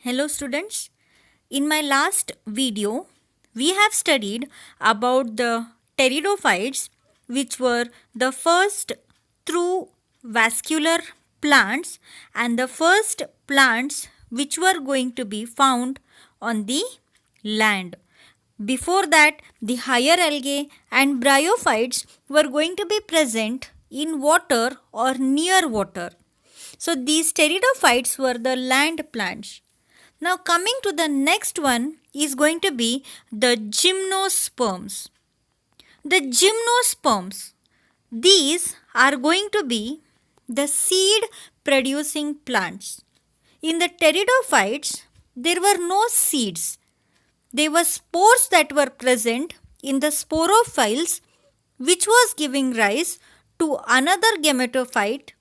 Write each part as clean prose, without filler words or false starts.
Hello students. In my last video, we have studied about the pteridophytes, which were the first true vascular plants and the first plants which were going to be found on the land. Before that, the higher algae and bryophytes were going to be present in water or near water. So these pteridophytes were the land plants. Now coming to the next one is going to be the gymnosperms. The gymnosperms, these are going to be the seed producing plants. In the pteridophytes, there were no seeds. They were spores that were present in the sporophytes, which was giving rise to another gametophyte,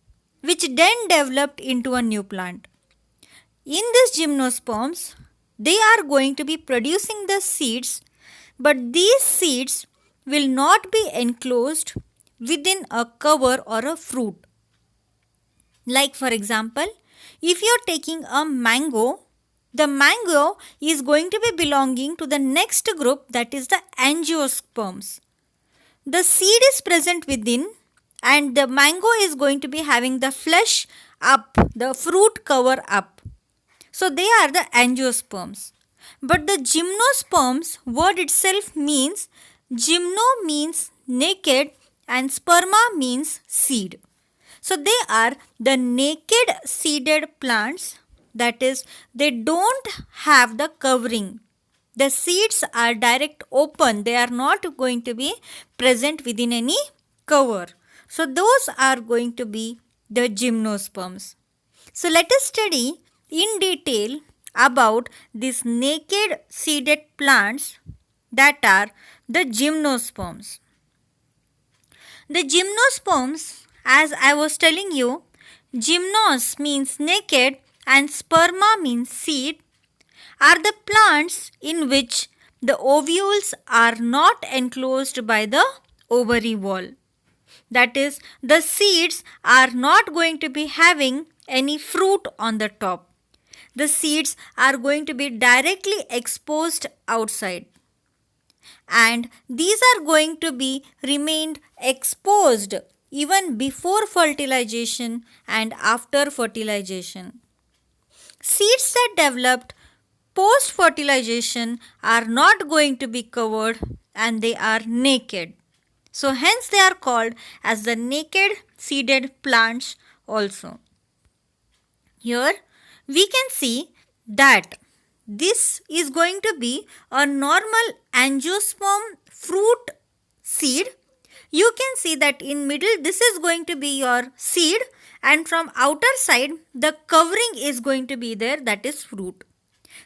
which then developed into a new plant. In these gymnosperms, they are going to be producing the seeds, but these seeds will not be enclosed within a cover or a fruit. Like for example, if you are taking a mango, the mango is going to be belonging to the next group, that is the angiosperms. The seed is present within and the mango is going to be having the flesh up, the fruit cover up. So they are the angiosperms. But the gymnosperms word itself means, gymno means naked and sperma means seed. So they are the naked seeded plants, that is, they don't have the covering. The seeds are direct open, they are not going to be present within any cover. So those are going to be the gymnosperms. So let us study in detail about these naked seeded plants that are the gymnosperms. The gymnosperms, as I was telling you, gymnos means naked and sperma means seed, are the plants in which the ovules are not enclosed by the ovary wall. That is, the seeds are not going to be having any fruit on the top. The seeds are going to be directly exposed outside. And these are going to be remained exposed even before fertilization and after fertilization. Seeds that developed post fertilization are not going to be covered and they are naked. So hence they are called as the naked seeded plants also. Here we can see that this is going to be a normal angiosperm fruit seed. You can see that in middle this is going to be your seed and from outer side the covering is going to be there, that is fruit.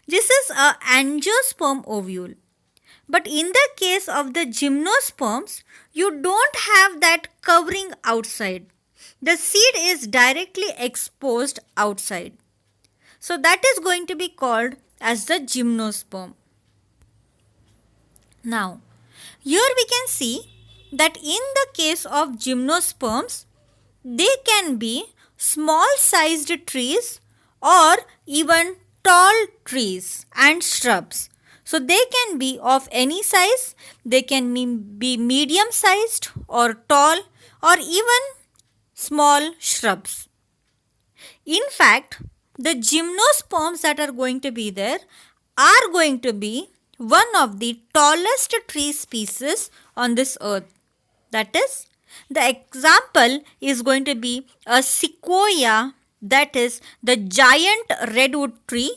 This is a angiosperm ovule. But in the case of the gymnosperms, you don't have that covering outside. The seed is directly exposed outside. So that is going to be called as the gymnosperm. Now, here we can see that in the case of gymnosperms, they can be small sized trees or even tall trees and shrubs. So they can be of any size, they can be medium sized or tall or even small shrubs. In fact, the gymnosperms that are going to be there are going to be one of the tallest tree species on this earth. That is, the example is going to be a sequoia, that is the giant redwood tree.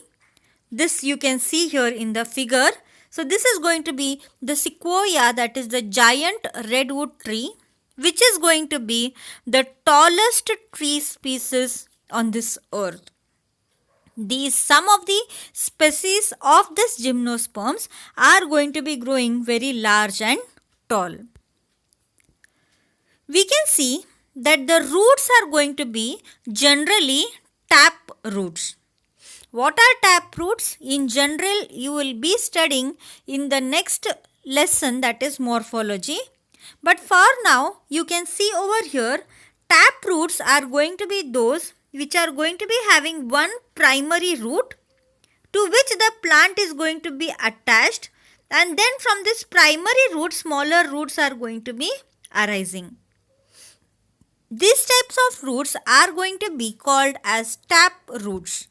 This you can see here in the figure. So this is going to be the sequoia, that is the giant redwood tree, which is going to be the tallest tree species on this earth. These some of the species of this gymnosperms are going to be growing very large and tall. We can see that the roots are going to be generally tap roots. What are tap roots? In general, you will be studying in the next lesson, that is morphology. But for now, you can see over here, tap roots are going to be those which are going to be having one primary root to which the plant is going to be attached, and then from this primary root smaller roots are going to be arising. These types of roots are going to be called as tap roots.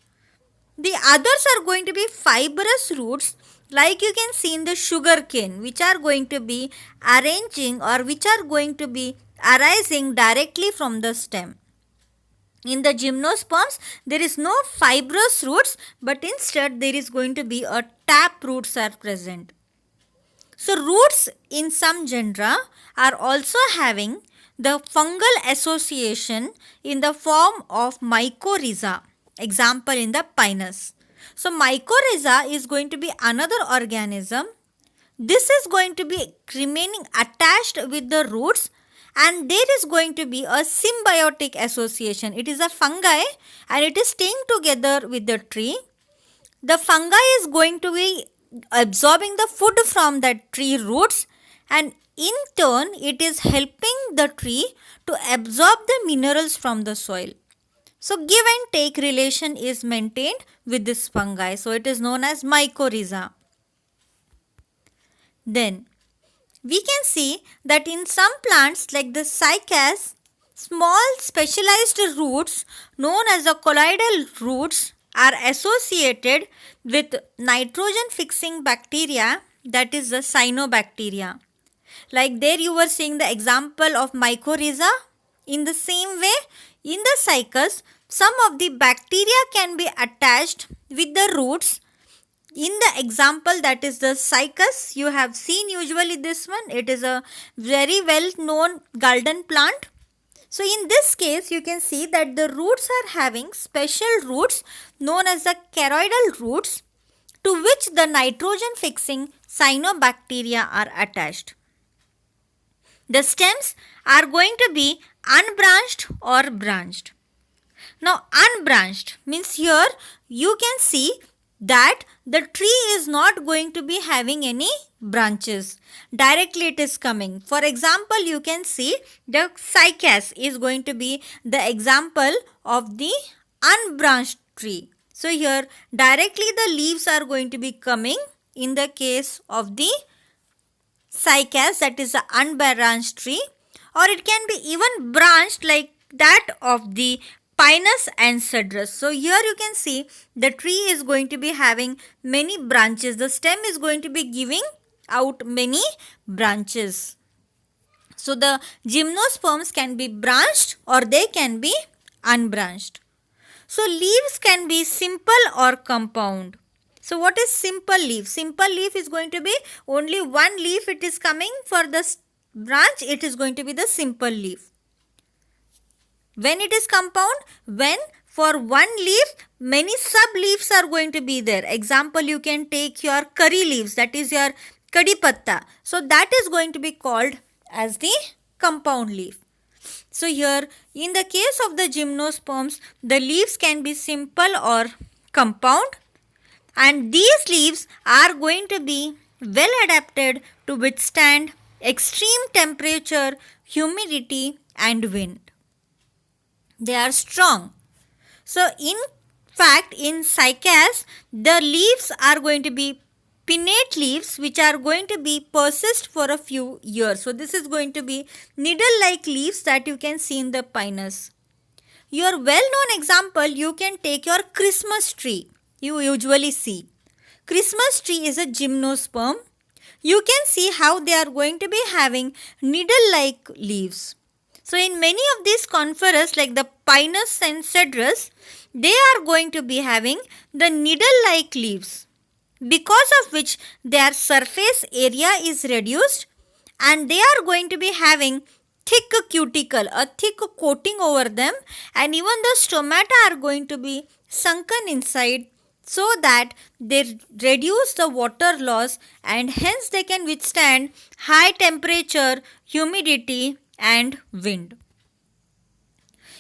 The others are going to be fibrous roots, like you can see in the sugar cane, which are going to be arranging or which are going to be arising directly from the stem. In the gymnosperms, there is no fibrous roots, but instead there is going to be a tap roots are present. So roots in some genera are also having the fungal association in the form of mycorrhiza. Example in the Pinus. So mycorrhiza is going to be another organism. This is going to be remaining attached with the roots, and there is going to be a symbiotic association. It is a fungi and it is staying together with the tree. The fungi is going to be absorbing the food from that tree roots, and in turn it is helping the tree to absorb the minerals from the soil. So give and take relation is maintained with this fungi. So it is known as mycorrhiza. Then we can see that in some plants like the cycas, small specialized roots known as the colloidal roots are associated with nitrogen fixing bacteria, that is the cyanobacteria. Like there you were seeing the example of mycorrhiza. In the same way, in the cycas, some of the bacteria can be attached with the roots. In the example, that is the cycas, you have seen usually this one. It is a very well known garden plant. So in this case, you can see that the roots are having special roots known as the caroidal roots, to which the nitrogen fixing cyanobacteria are attached. The stems are going to be unbranched or branched. Now unbranched means here you can see that the tree is not going to be having any branches. Directly it is coming. For example, you can see the cycas is going to be the example of the unbranched tree. So here directly the leaves are going to be coming in the case of the cycas, that is the unbranched tree, or it can be even branched like that of the Pinus and Cedrus. So here you can see the tree is going to be having many branches. The stem is going to be giving out many branches. So the gymnosperms can be branched or they can be unbranched. So leaves can be simple or compound. So what is simple leaf? Simple leaf is going to be only one leaf it is coming. For the branch it is going to be the simple leaf. When it is compound, when for one leaf many sub leaves are going to be there. Example, you can take your curry leaves, that is your kadi patta. So that is going to be called as the compound leaf. So here in the case of the gymnosperms, the leaves can be simple or compound, and these leaves are going to be well adapted to withstand extreme temperature, humidity and wind. They are strong. So in fact in cycas, the leaves are going to be pinnate leaves which are going to be persist for a few years. So this is going to be needle like leaves that you can see in the Pinus. Your well known example, you can take your Christmas tree. You usually see Christmas tree is a gymnosperm. You can see how they are going to be having needle like leaves. So in many of these conifers like the Pinus and Cedrus, they are going to be having the needle-like leaves, because of which their surface area is reduced and they are going to be having thick cuticle, a thick coating over them, and even the stomata are going to be sunken inside so that they reduce the water loss and hence they can withstand high temperature, humidity and wind.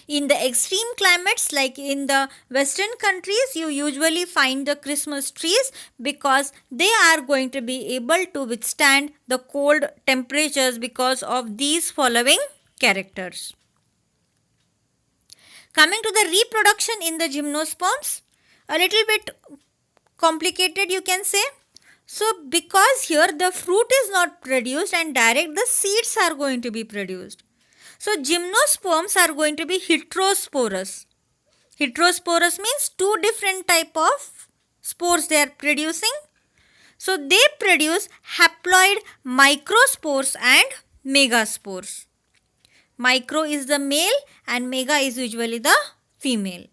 In the extreme climates like in the western countries, you usually find the Christmas trees because they are going to be able to withstand the cold temperatures because of these following characters. Coming to the reproduction in the gymnosperms, a little bit complicated, you can say. So because here the fruit is not produced and direct the seeds are going to be produced. So gymnosperms are going to be heterosporous. Heterosporous means two different type of spores they are producing. So they produce haploid microspores and megaspores. Micro is the male and mega is usually the female.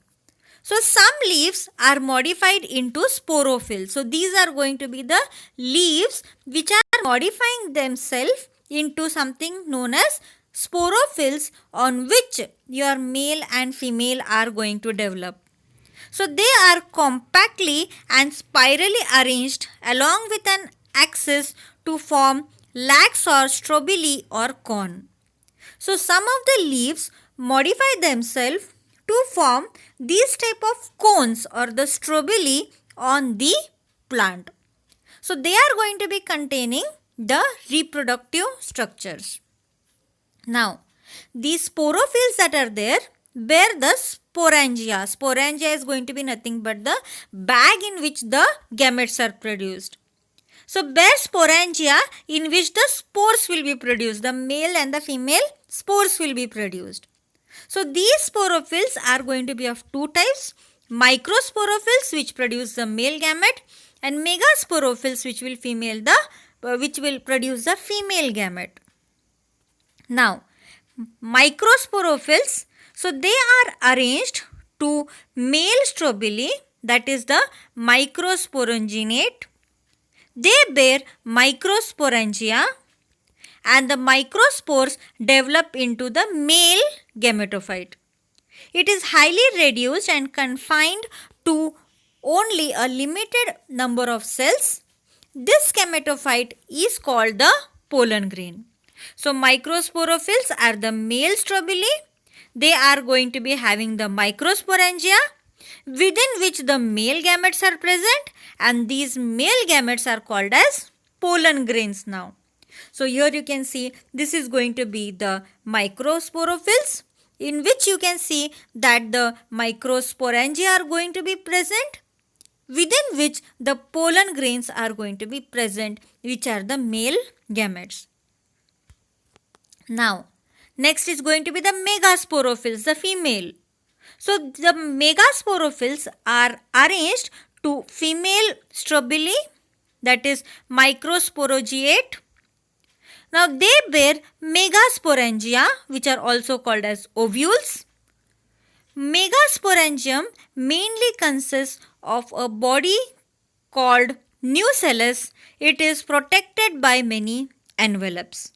So some leaves are modified into sporophylls. So these are going to be the leaves which are modifying themselves into something known as sporophylls, on which your male and female are going to develop. So they are compactly and spirally arranged along with an axis to form lax or strobili or cone. So some of the leaves modify themselves to form these type of cones or the strobili on the plant. So they are going to be containing the reproductive structures. Now, these sporophylls that are there bear the sporangia. Sporangia is going to be nothing but the bag in which the gametes are produced. So bear sporangia in which the spores will be produced. The male and the female spores will be produced. So these sporophylls are going to be of two types. Microsporophylls, which produce the male gamete, and megasporophylls, which will produce the female gamete. Now, microsporophylls, so they are arranged to male strobili, that is the microsporangiate. They bear microsporangia and the microspores develop into the male gametophyte. It is highly reduced and confined to only a limited number of cells. This gametophyte is called the pollen grain. So microsporophylls are the male strobili. They are going to be having the microsporangia, within which the male gametes are present, and these male gametes are called as pollen grains now. So here you can see this is going to be the microsporophylls, in which you can see that the microsporangia are going to be present, within which the pollen grains are going to be present, which are the male gametes. Now, next is going to be the megasporophylls, the female. So the megasporophylls are arranged to female strobili, that is microsporogiate. Now they bear megasporangia, which are also called as ovules. Megasporangium mainly consists of a body called nucellus. It is protected by many envelopes.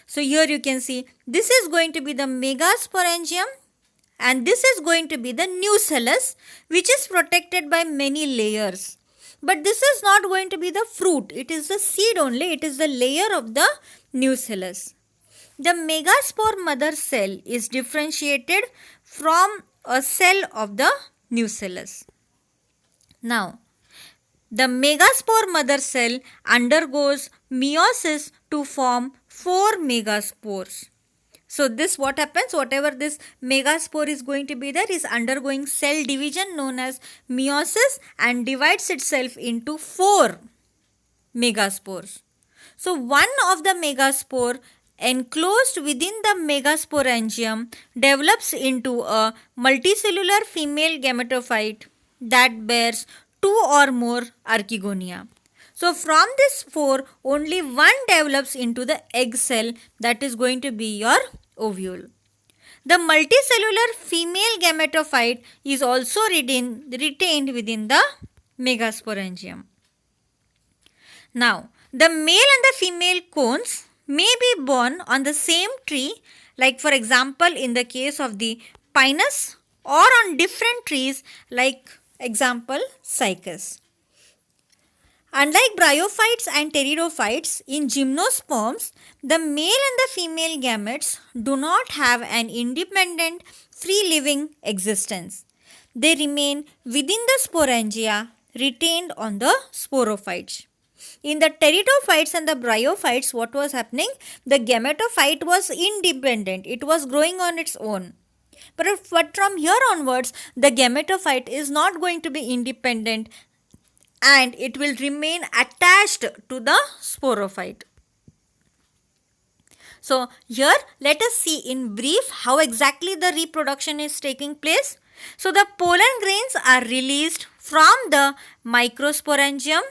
So here you can see this is going to be the megasporangium and this is going to be the nucellus, which is protected by many layers. But this is not going to be the fruit, it is the seed only, it is the layer of the nucellus. The megaspore mother cell is differentiated from a cell of the nucellus. Now, the megaspore mother cell undergoes meiosis to form 4 megaspores. So this what happens, whatever this megaspore is going to be there is undergoing cell division known as meiosis and divides itself into 4 megaspores. So one of the megaspore enclosed within the megasporangium develops into a multicellular female gametophyte that bears 2 or more archegonia. So from this 4, only one develops into the egg cell, that is going to be your ovule. The multicellular female gametophyte is also retained within the megasporangium. Now, the male and the female cones may be born on the same tree, like for example in the case of the pinus, or on different trees like example cycas. Unlike bryophytes and pteridophytes, in gymnosperms, the male and the female gametes do not have an independent free-living existence. They remain within the sporangia retained on the sporophytes. In the pteridophytes and the bryophytes, what was happening? The gametophyte was independent. It was growing on its own. But from here onwards, the gametophyte is not going to be independent. and it will remain attached to the sporophyte. So here let us see in brief how exactly the reproduction is taking place. So the pollen grains are released from the microsporangium,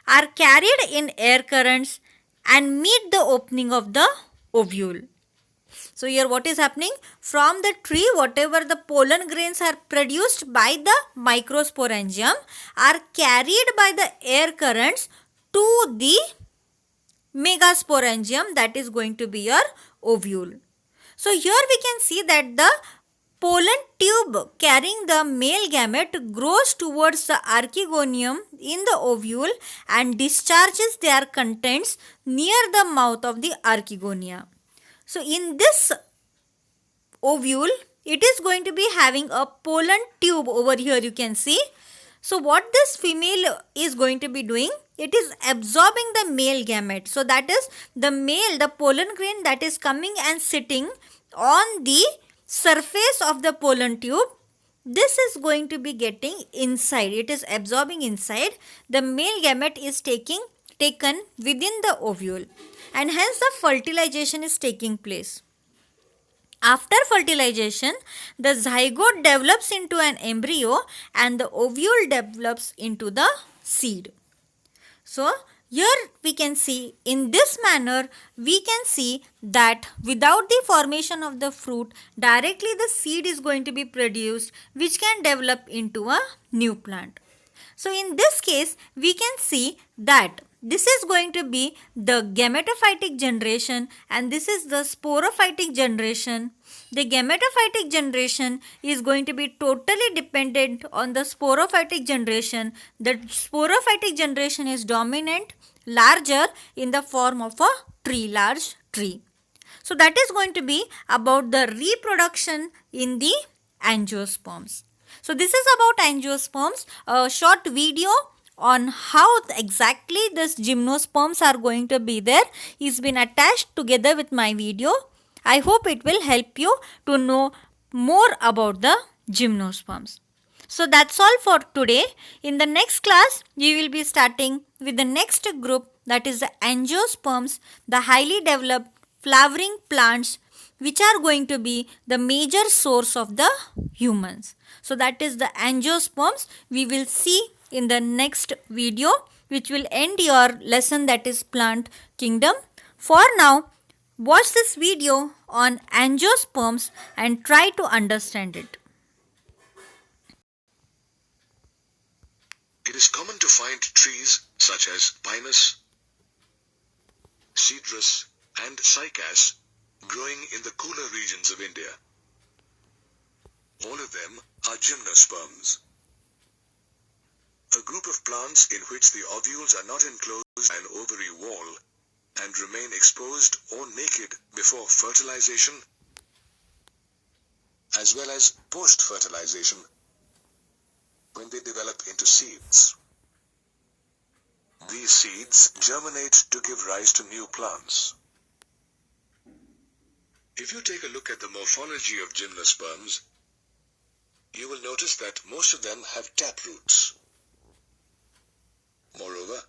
are carried in air currents and meet the opening of the ovule. So here what is happening? From the tree, whatever the pollen grains are produced by the microsporangium are carried by the air currents to the megasporangium, that is going to be your ovule. So here we can see that the pollen tube carrying the male gamete grows towards the archegonium in the ovule and discharges their contents near the mouth of the archegonia. So in this ovule, it is going to be having a pollen tube over here, you can see. So what this female is going to be doing, it is absorbing the male gamete. So that is the male, the pollen grain that is coming and sitting on the surface of the pollen tube. This is going to be getting inside, it is absorbing inside. The male gamete is taken within the ovule, and hence the fertilization is taking place. After fertilization, the zygote develops into an embryo and the ovule develops into the seed. So here we can see, in this manner we can see that without the formation of the fruit, directly the seed is going to be produced, which can develop into a new plant. So in this case we can see that this is going to be the gametophytic generation and this is the sporophytic generation. The gametophytic generation is going to be totally dependent on the sporophytic generation. The sporophytic generation is dominant, larger in the form of a tree, large tree. So that is going to be about the reproduction in the angiosperms. So this is about angiosperms, a short video on how exactly this gymnosperms are going to be there is been attached together with my video. I hope it will help you to know more about the gymnosperms. So that's all for today. In the next class, we will be starting with the next group, that is the angiosperms, the highly developed flowering plants which are going to be the major source of the humans. So that is the angiosperms. We will see in the next video, which will end your lesson, that is plant kingdom. For now, watch this video on angiosperms and try to understand it. It is common to find trees such as pinus, cedrus, and cycas growing in the cooler regions of India. All of them are gymnosperms. A group of plants in which the ovules are not enclosed by an ovary wall and remain exposed or naked before fertilization, as well as post-fertilization when they develop into seeds. These seeds germinate to give rise to new plants. If you take a look at the morphology of gymnosperms, you will notice that most of them have taproots. Moreover,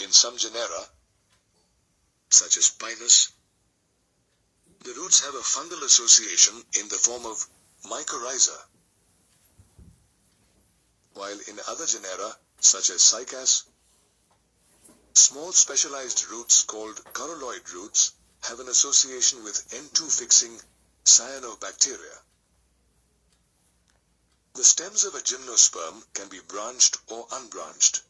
in some genera, such as Pinus, the roots have a fungal association in the form of mycorrhiza, while in other genera, such as Cycas, small specialized roots called coralloid roots have an association with N2-fixing cyanobacteria. The stems of a gymnosperm can be branched or unbranched,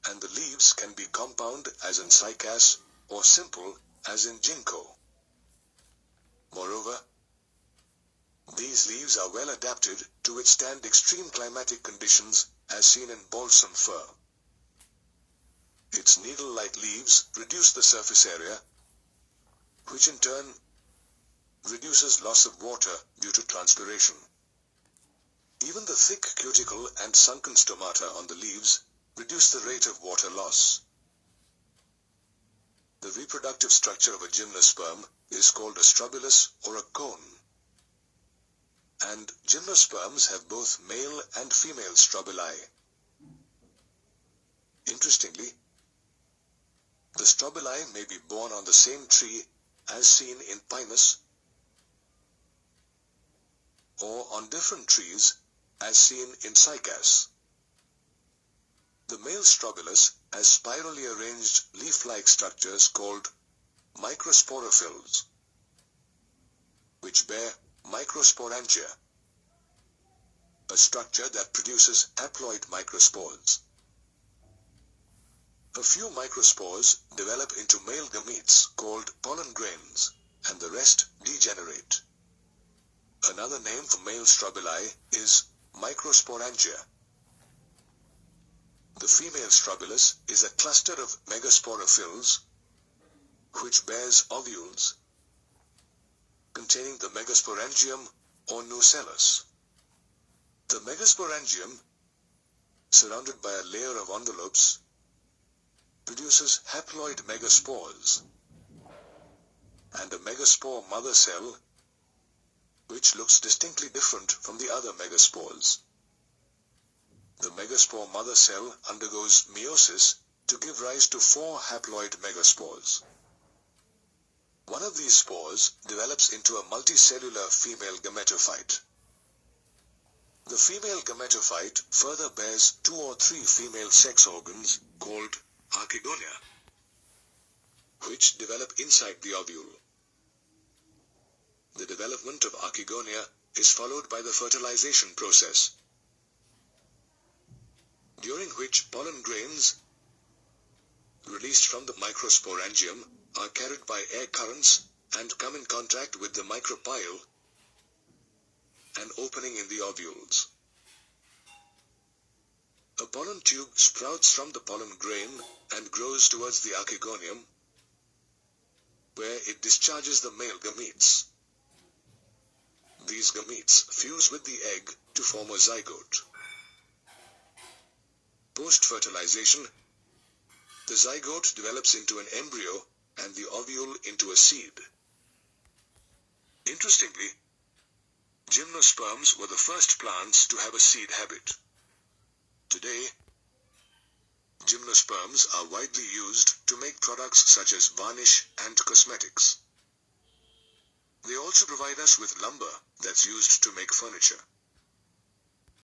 and the leaves can be compound as in cycas or simple as in ginkgo. Moreover, these leaves are well adapted to withstand extreme climatic conditions as seen in balsam fir. Its needle-like leaves reduce the surface area, which in turn reduces loss of water due to transpiration. Even the thick cuticle and sunken stomata on the leaves reduce the rate of water loss. The reproductive structure of a gymnosperm is called a strobylus or a cone. And gymnosperms have both male and female strobili. Interestingly, the strobili may be born on the same tree as seen in Pinus, or on different trees as seen in Cycas. The male strobilus has spirally arranged leaf-like structures called microsporophylls, which bear microsporangia, a structure that produces haploid microspores. A few microspores develop into male gametes called pollen grains, and the rest degenerate. Another name for male strobili is microsporangia. The female strobilus is a cluster of megasporophylls which bears ovules containing the megasporangium or nucellus. The megasporangium, surrounded by a layer of envelopes, produces haploid megaspores and a megaspore mother cell which looks distinctly different from the other megaspores. The megaspore mother cell undergoes meiosis to give rise to 4 haploid megaspores. One of these spores develops into a multicellular female gametophyte. The female gametophyte further bears 2 or 3 female sex organs called archegonia, which develop inside the ovule. The development of archegonia is followed by the fertilization process, during which pollen grains released from the microsporangium are carried by air currents and come in contact with the micropyle, an opening in the ovules. A pollen tube sprouts from the pollen grain and grows towards the archegonium, where it discharges the male gametes. These gametes fuse with the egg to form a zygote. Post-fertilization, the zygote develops into an embryo and the ovule into a seed. Interestingly, gymnosperms were the first plants to have a seed habit. Today, gymnosperms are widely used to make products such as varnish and cosmetics. They also provide us with lumber that's used to make furniture.